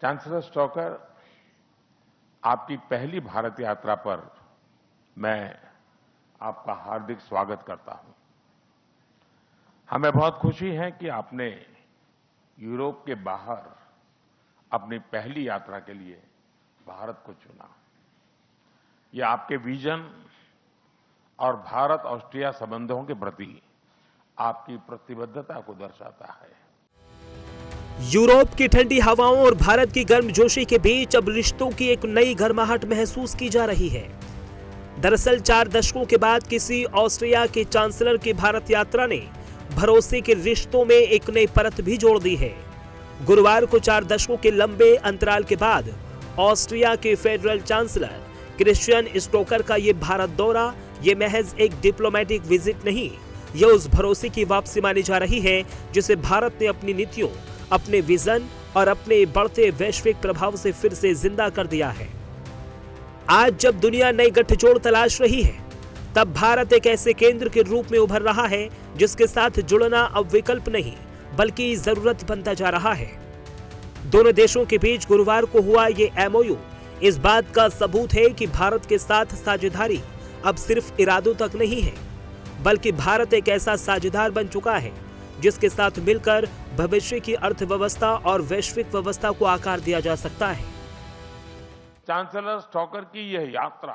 Chancellor stalker, आपकी पहली भारत यात्रा पर मैं आपका हार्दिक स्वागत करता हूं। हमें बहुत खुशी है कि आपने यूरोप के बाहर अपनी पहली यात्रा के लिए भारत को चुना। यह आपके विजन और भारत ऑस्ट्रिया संबंधों के प्रति आपकी प्रतिबद्धता को दर्शाता है। यूरोप की ठंडी हवाओं और भारत की गर्मजोशी के बीच अब रिश्तों की एक नई गर्माहट महसूस की जा रही है। दरअसल 4 दशकों के बाद किसी ऑस्ट्रिया के चांसलर की भारत यात्रा ने भरोसे के रिश्तों में एक नई परत भी जोड़ दी है। गुरुवार को 4 दशकों के लंबे अंतराल के बाद ऑस्ट्रिया के फेडरल चांसलर क्रिश्चियन स्टोकर का ये भारत दौरा ये महज एक डिप्लोमेटिक विजिट नहीं, यह उस भरोसे की वापसी मानी जा रही है जिसे भारत ने अपनी नीतियों, अपने विजन और अपने बढ़ते वैश्विक प्रभाव से फिर से जिंदा कर दिया है। आज जब दुनिया नई गठजोड़ तलाश रही है, तब भारत एक ऐसे केंद्र के रूप में उभर रहा है जिसके साथ जुड़ना अब विकल्प नहीं बल्कि जरूरत बनता जा रहा है। दोनों देशों के बीच गुरुवार को हुआ ये एमओयू इस बात का सबूत है कि भारत के साथ साझेदारी अब सिर्फ इरादों तक नहीं है, बल्कि भारत एक ऐसा साझेदार बन चुका है जिसके साथ मिलकर भविष्य की अर्थव्यवस्था और वैश्विक व्यवस्था को आकार दिया जा सकता है। चांसलर स्टॉकर की यह यात्रा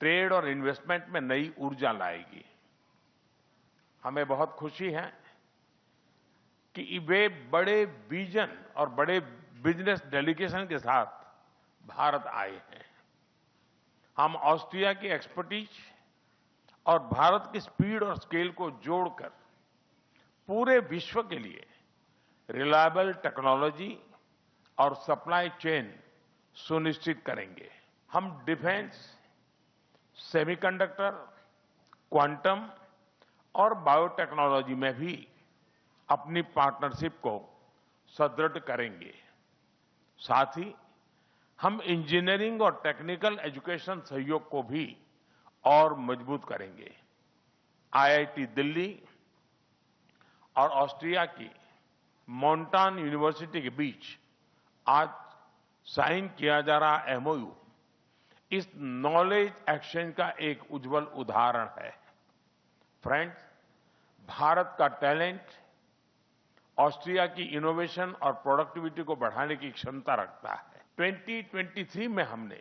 ट्रेड और इन्वेस्टमेंट में नई ऊर्जा लाएगी। हमें बहुत खुशी है कि वे बड़े विजन और बड़े बिजनेस डेलीगेशन के साथ भारत आए हैं। हम ऑस्ट्रिया की एक्सपर्टीज और भारत की स्पीड और स्केल को जोड़कर पूरे विश्व के लिए रिलायबल टेक्नोलॉजी और सप्लाई चेन सुनिश्चित करेंगे। हम डिफेंस, सेमीकंडक्टर, क्वांटम और बायोटेक्नोलॉजी में भी अपनी पार्टनरशिप को सुदृढ़ करेंगे। साथ ही हम इंजीनियरिंग और टेक्निकल एजुकेशन सहयोग को भी और मजबूत करेंगे। आईआईटी दिल्ली और ऑस्ट्रिया की मोंटान यूनिवर्सिटी के बीच आज साइन किया जा रहा एमओयू इस नॉलेज एक्सचेंज का एक उज्जवल उदाहरण है। फ्रेंड्स, भारत का टैलेंट ऑस्ट्रिया की इनोवेशन और प्रोडक्टिविटी को बढ़ाने की क्षमता रखता है। 2023 में हमने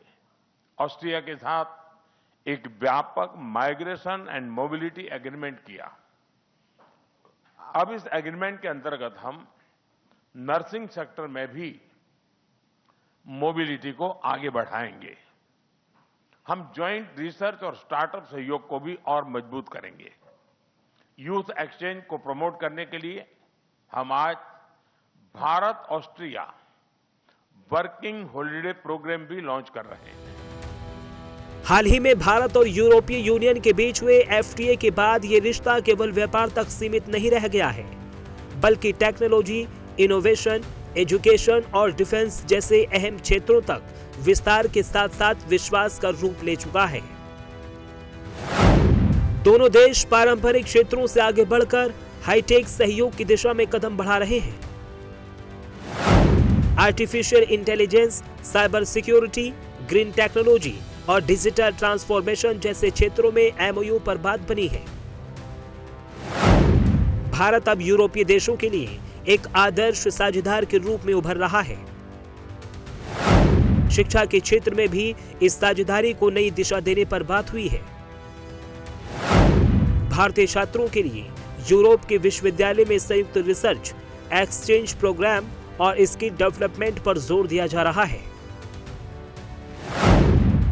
ऑस्ट्रिया के साथ एक व्यापक माइग्रेशन एंड मोबिलिटी एग्रीमेंट किया। अब इस एग्रीमेंट के अंतर्गत हम नर्सिंग सेक्टर में भी मोबिलिटी को आगे बढ़ाएंगे। हम ज्वाइंट रिसर्च और स्टार्टअप सहयोग को भी और मजबूत करेंगे। यूथ एक्सचेंज को प्रमोट करने के लिए हम आज Bharat Austria working holiday programme भी लॉन्च कर रहे हैं। हाल ही में भारत और यूरोपीय यूनियन के बीच हुए एफटीए के बाद ये रिश्ता केवल व्यापार तक सीमित नहीं रह गया है, बल्कि टेक्नोलॉजी, इनोवेशन, एजुकेशन और डिफेंस जैसे अहम क्षेत्रों तक विस्तार के साथ साथ विश्वास का रूप ले चुका है। दोनों देश पारंपरिक क्षेत्रों से आगे बढ़कर हाईटेक सहयोग की दिशा में कदम बढ़ा रहे हैं। Artificial intelligence, cyber security, green technology और डिजिटल ट्रांसफॉर्मेशन जैसे क्षेत्रों में एमओयू पर बात बनी है। भारत अब यूरोपीय देशों के लिए एक आदर्श साझेदार के रूप में उभर रहा है। शिक्षा के क्षेत्र में भी इस साझेदारी को नई दिशा देने पर बात हुई है। भारतीय छात्रों के लिए यूरोप के विश्वविद्यालय में संयुक्त रिसर्च, एक्सचेंज प्रोग्राम और इसकी डेवलपमेंट पर जोर दिया जा रहा है।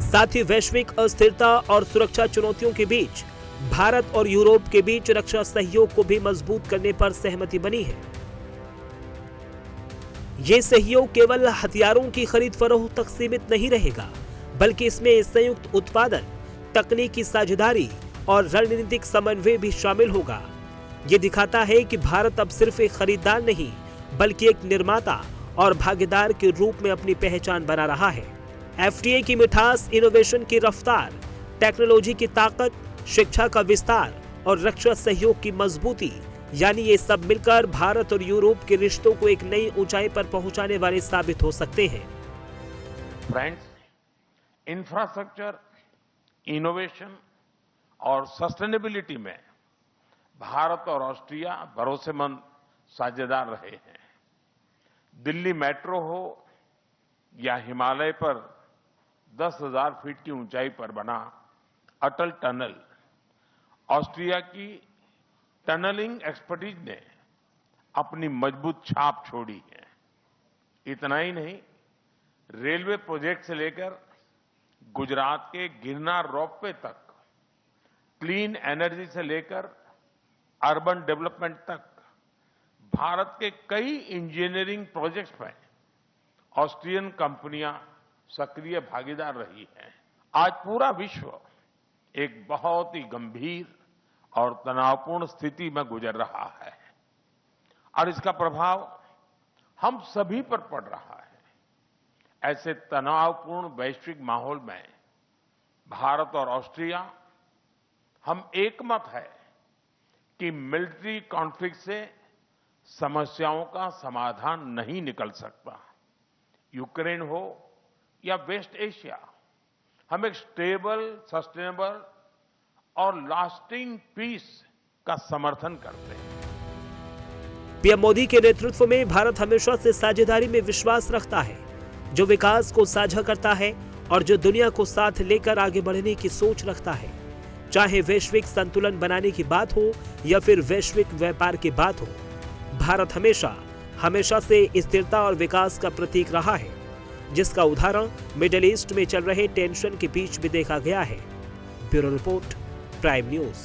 साथ ही वैश्विक अस्थिरता और सुरक्षा चुनौतियों के बीच भारत और यूरोप के बीच रक्षा सहयोग को भी मजबूत करने पर सहमति बनी है। ये सहयोग केवल हथियारों की खरीद फरोख्त तक सीमित नहीं रहेगा, बल्कि इसमें संयुक्त उत्पादन, तकनीकी साझेदारी और रणनीतिक समन्वय भी शामिल होगा। ये दिखाता है कि भारत अब सिर्फ एक खरीदार नहीं, बल्कि एक निर्माता और भागीदार के रूप में अपनी पहचान बना रहा है। एफटीए की मिठास, इनोवेशन की रफ्तार, टेक्नोलॉजी की ताकत, शिक्षा का विस्तार और रक्षा सहयोग की मजबूती यानी ये सब मिलकर भारत और यूरोप के रिश्तों को एक नई ऊंचाई पर पहुंचाने वाले साबित हो सकते हैं। फ्रेंड्स, इंफ्रास्ट्रक्चर, इनोवेशन और सस्टेनेबिलिटी में भारत और ऑस्ट्रिया भरोसेमंद साझेदार रहे हैं। दिल्ली मेट्रो हो या हिमालय पर 10,000 फीट की ऊंचाई पर बना अटल टनल, ऑस्ट्रिया की टनलिंग एक्सपर्टीज ने अपनी मजबूत छाप छोड़ी है। इतना ही नहीं, रेलवे प्रोजेक्ट से लेकर गुजरात के गिरनार रोपवे तक, क्लीन एनर्जी से लेकर अर्बन डेवलपमेंट तक भारत के कई इंजीनियरिंग प्रोजेक्ट्स में ऑस्ट्रियन कंपनियां सक्रिय भागीदार रही हैं। आज पूरा विश्व एक बहुत ही गंभीर और तनावपूर्ण स्थिति में गुजर रहा है और इसका प्रभाव हम सभी पर पड़ रहा है। ऐसे तनावपूर्ण वैश्विक माहौल में भारत और ऑस्ट्रिया हम एकमत है कि मिलिट्री कॉन्फ्लिक्ट से समस्याओं का समाधान नहीं निकल सकता। यूक्रेन हो या वेस्ट एशिया, हम एक स्टेबल, सस्टेनेबल और लास्टिंग पीस का समर्थन करते हैं। पीएम मोदी के नेतृत्व में भारत हमेशा से साझेदारी में विश्वास रखता है, जो विकास को साझा करता है और जो दुनिया को साथ लेकर आगे बढ़ने की सोच रखता है। चाहे वैश्विक संतुलन बनाने की बात हो या फिर वैश्विक व्यापार की बात हो, भारत हमेशा से स्थिरता और विकास का प्रतीक रहा है, जिसका उदाहरण मिडिल ईस्ट में चल रहे टेंशन के बीच भी देखा गया है। Bureau report, prime news.